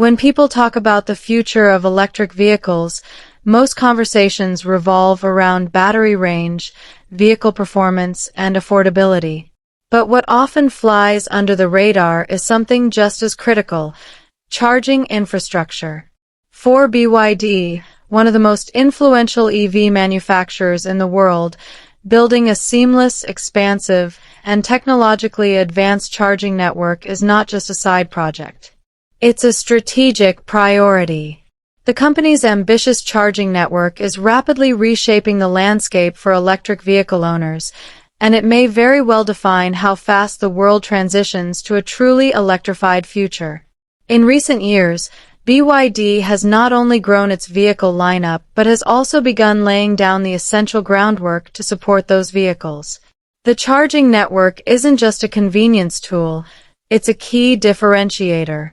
When people talk about the future of electric vehicles, most conversations revolve around battery range, vehicle performance, and affordability. But what often flies under the radar is something just as critical: charging infrastructure. For BYD, one of the most influential EV manufacturers in the world, building a seamless, expansive, and technologically advanced charging network is not just a side project. It's a strategic priority. The company's ambitious charging network is rapidly reshaping the landscape for electric vehicle owners, and it may very well define how fast the world transitions to a truly electrified future. In recent years, BYD has not only grown its vehicle lineup but has also begun laying down the essential groundwork to support those vehicles. The charging network isn't just a convenience tool, it's a key differentiator.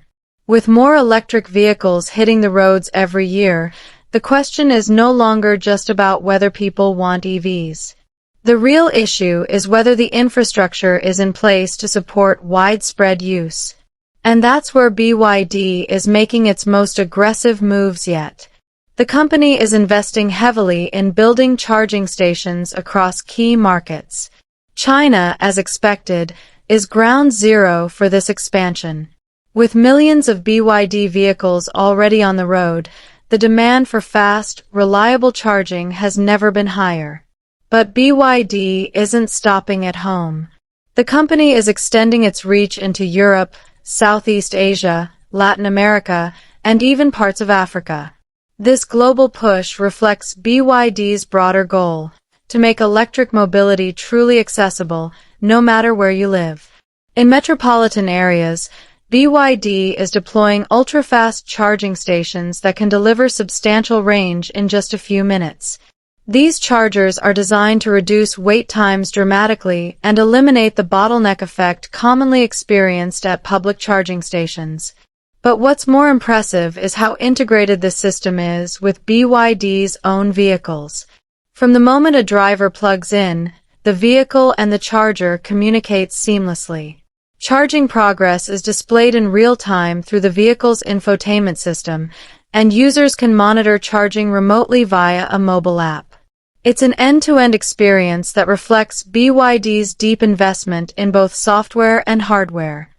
With more electric vehicles hitting the roads every year, the question is no longer just about whether people want EVs. The real issue is whether the infrastructure is in place to support widespread use. And that's where BYD is making its most aggressive moves yet. The company is investing heavily in building charging stations across key markets. China, as expected, is ground zero for this expansion. With millions of BYD vehicles already on the road, the demand for fast, reliable charging has never been higher. But BYD isn't stopping at home. The company is extending its reach into Europe, Southeast Asia, Latin America, and even parts of Africa. This global push reflects BYD's broader goal: to make electric mobility truly accessible, no matter where you live. In metropolitan areas, BYD is deploying ultra-fast charging stations that can deliver substantial range in just a few minutes. These chargers are designed to reduce wait times dramatically and eliminate the bottleneck effect commonly experienced at public charging stations. But what's more impressive is how integrated this system is with BYD's own vehicles. From the moment a driver plugs in, the vehicle and the charger communicate seamlessly. Charging progress is displayed in real time through the vehicle's infotainment system, and users can monitor charging remotely via a mobile app. It's an end-to-end experience that reflects BYD's deep investment in both software and hardware.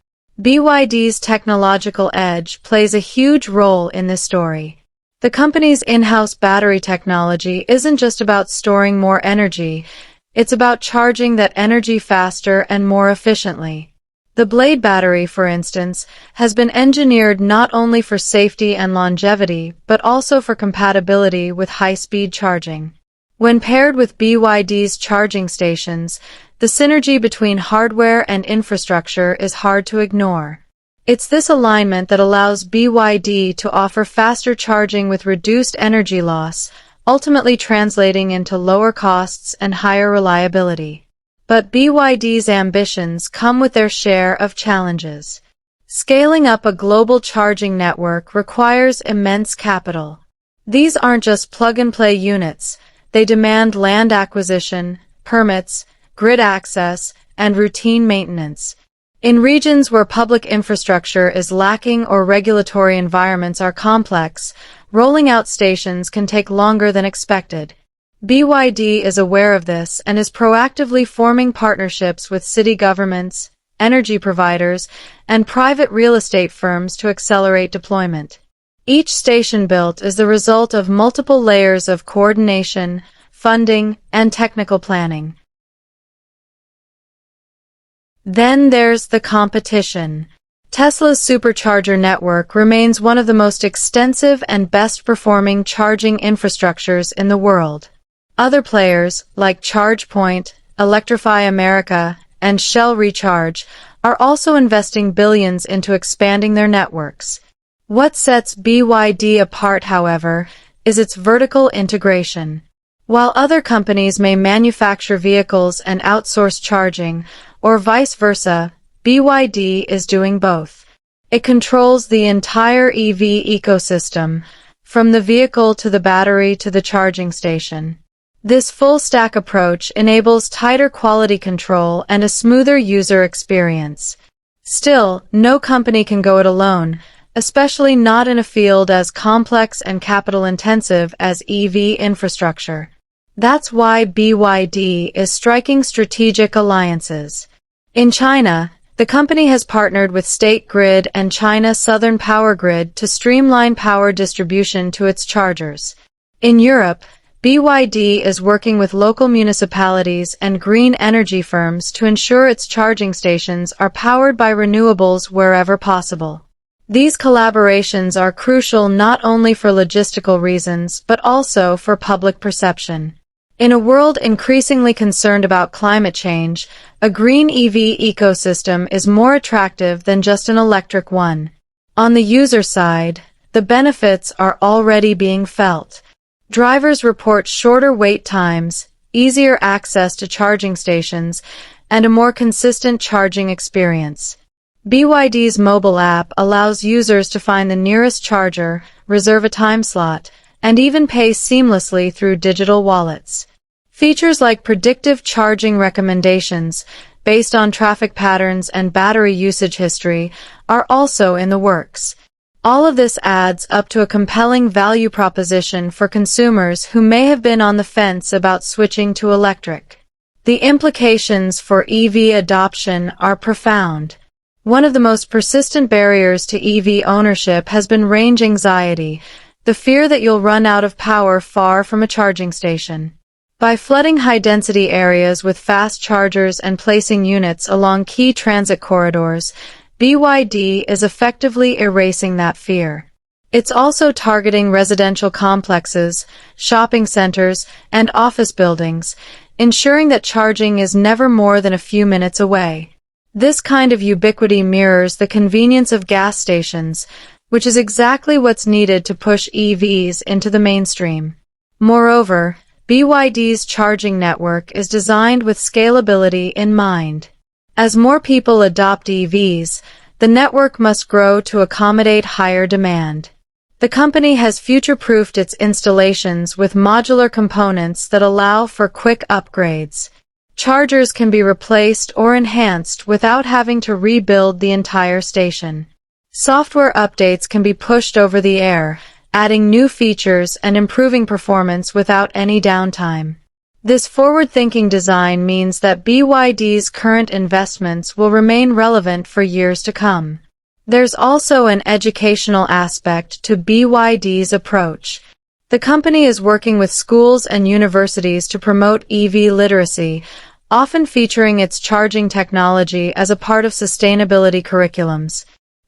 BYD's technological edge plays a huge role in this story. The company's in-house battery technology isn't just about storing more energy, it's about charging that energy faster and more efficiently. The Blade battery, for instance, has been engineered not only for safety and longevity, but also for compatibility with high-speed charging. When paired with BYD's charging stations, the synergy between hardware and infrastructure is hard to ignore. It's this alignment that allows BYD to offer faster charging with reduced energy loss, ultimately translating into lower costs and higher reliability. But BYD's ambitions come with their share of challenges. Scaling up a global charging network requires immense capital. These aren't just plug-and-play units. They demand land acquisition, permits, grid access, and routine maintenance. In regions where public infrastructure is lacking or regulatory environments are complex, rolling out stations can take longer than expected. BYD is aware of this and is proactively forming partnerships with city governments, energy providers, and private real estate firms to accelerate deployment. Each station built is the result of multiple layers of coordination, funding, and technical planning. Then there's the competition. Tesla's supercharger network remains one of the most extensive and best-performing charging infrastructures in the world. Other players, like ChargePoint, Electrify America, and Shell Recharge, are also investing billions into expanding their networks. What sets BYD apart, however, is its vertical integration. While other companies may manufacture vehicles and outsource charging, or vice versa, BYD is doing both. It controls the entire EV ecosystem, from the vehicle to the battery to the charging station. This full-stack approach enables tighter quality control and a smoother user experience. Still, no company can go it alone, especially not in a field as complex and capital-intensive as EV infrastructure. That's why BYD is striking strategic alliances. In China, the company has partnered with State Grid and China Southern Power Grid to streamline power distribution to its chargers. In Europe, BYD is working with local municipalities and green energy firms to ensure its charging stations are powered by renewables wherever possible. These collaborations are crucial not only for logistical reasons but also for public perception. In a world increasingly concerned about climate change, a green EV ecosystem is more attractive than just an electric one. On the user side, the benefits are already being felt. Drivers report shorter wait times, easier access to charging stations, and a more consistent charging experience. BYD's mobile app allows users to find the nearest charger, reserve a time slot, and even pay seamlessly through digital wallets. Features like predictive charging recommendations, based on traffic patterns and battery usage history, are also in the works. All of this adds up to a compelling value proposition for consumers who may have been on the fence about switching to electric. The implications for EV adoption are profound. One of the most persistent barriers to EV ownership has been range anxiety, the fear that you'll run out of power far from a charging station. By flooding high-density areas with fast chargers and placing units along key transit corridors, BYD is effectively erasing that fear. It's also targeting residential complexes, shopping centers, and office buildings, ensuring that charging is never more than a few minutes away. This kind of ubiquity mirrors the convenience of gas stations, which is exactly what's needed to push EVs into the mainstream. Moreover, BYD's charging network is designed with scalability in mind. As more people adopt EVs, the network must grow to accommodate higher demand. The company has future-proofed its installations with modular components that allow for quick upgrades. Chargers can be replaced or enhanced without having to rebuild the entire station. Software updates can be pushed over the air, adding new features and improving performance without any downtime. This forward-thinking design means that BYD's current investments will remain relevant for years to come. There's also an educational aspect to BYD's approach. The company is working with schools and universities to promote EV literacy, often featuring its charging technology as a part of sustainability curriculums.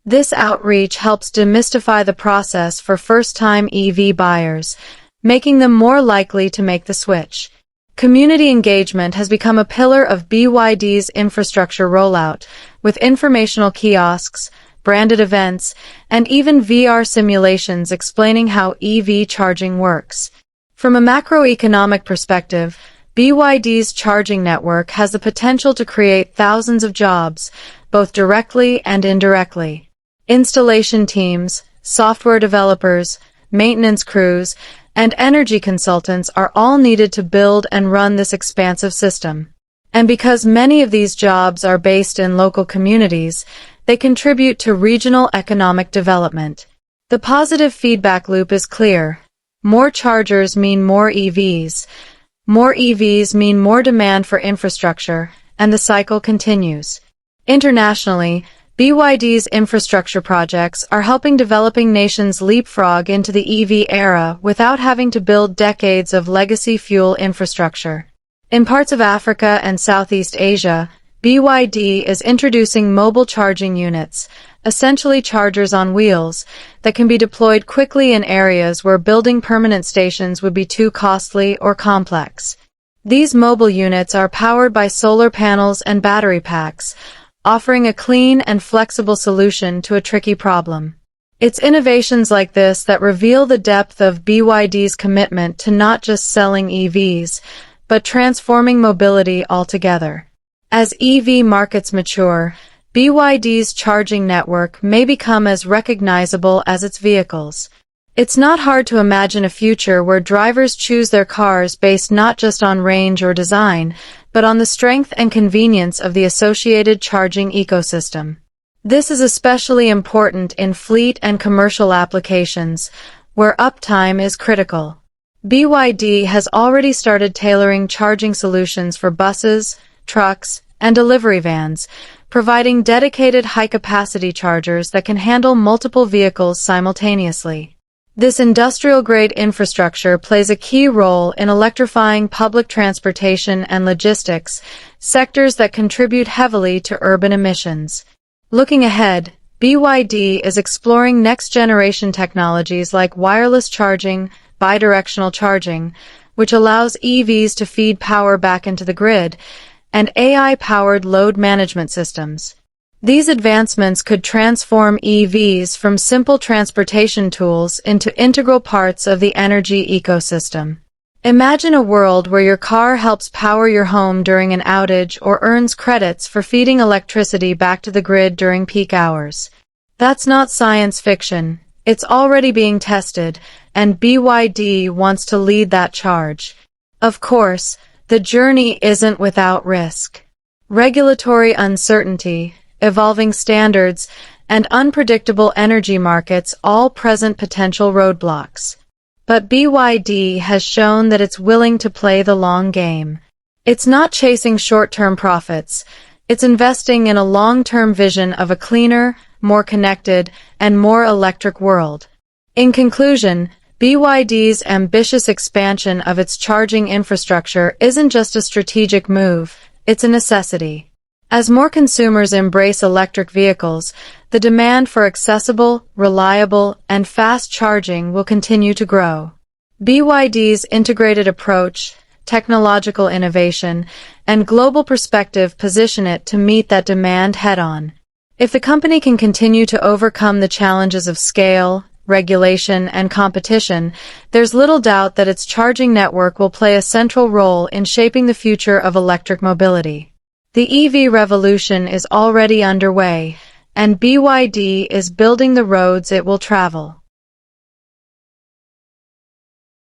This outreach helps demystify the process for first-time EV buyers, making them more likely to make the switch. Community engagement has become a pillar of BYD's infrastructure rollout, with informational kiosks, branded events, and even VR simulations explaining how EV charging works. From a macroeconomic perspective, BYD's charging network has the potential to create thousands of jobs, both directly and indirectly. Installation teams, software developers, maintenance crews, and energy consultants are all needed to build and run this expansive system. And because many of these jobs are based in local communities, they contribute to regional economic development. The positive feedback loop is clear. More chargers mean more EVs. More EVs mean more demand for infrastructure, and the cycle continues. Internationally, BYD's infrastructure projects are helping developing nations leapfrog into the EV era without having to build decades of legacy fuel infrastructure. In parts of Africa and Southeast Asia, BYD is introducing mobile charging units, essentially chargers on wheels, that can be deployed quickly in areas where building permanent stations would be too costly or complex. These mobile units are powered by solar panels and battery packs, offering a clean and flexible solution to a tricky problem. It's innovations like this that reveal the depth of BYD's commitment to not just selling EVs, but transforming mobility altogether. As EV markets mature, BYD's charging network may become as recognizable as its vehicles. It's not hard to imagine a future where drivers choose their cars based not just on range or design, but on the strength and convenience of the associated charging ecosystem. This is especially important in fleet and commercial applications, where uptime is critical. BYD has already started tailoring charging solutions for buses, trucks, and delivery vans, providing dedicated high-capacity chargers that can handle multiple vehicles simultaneously. This industrial-grade infrastructure plays a key role in electrifying public transportation and logistics, sectors that contribute heavily to urban emissions. Looking ahead, BYD is exploring next-generation technologies like wireless charging, bidirectional charging, which allows EVs to feed power back into the grid, and AI-powered load management systems. These advancements could transform EVs from simple transportation tools into integral parts of the energy ecosystem. Imagine a world where your car helps power your home during an outage or earns credits for feeding electricity back to the grid during peak hours. That's not science fiction. It's already being tested, and BYD wants to lead that charge. Of course, the journey isn't without risk. Regulatory uncertainty, evolving standards, and unpredictable energy markets all present potential roadblocks. But BYD has shown that it's willing to play the long game. It's not chasing short-term profits. It's investing in a long-term vision of a cleaner, more connected, and more electric world. In conclusion, BYD's ambitious expansion of its charging infrastructure isn't just a strategic move, it's a necessity. As more consumers embrace electric vehicles, the demand for accessible, reliable, and fast charging will continue to grow. BYD's integrated approach, technological innovation, and global perspective position it to meet that demand head-on. If the company can continue to overcome the challenges of scale, regulation, and competition, there's little doubt that its charging network will play a central role in shaping the future of electric mobility. The EV revolution is already underway, and BYD is building the roads it will travel.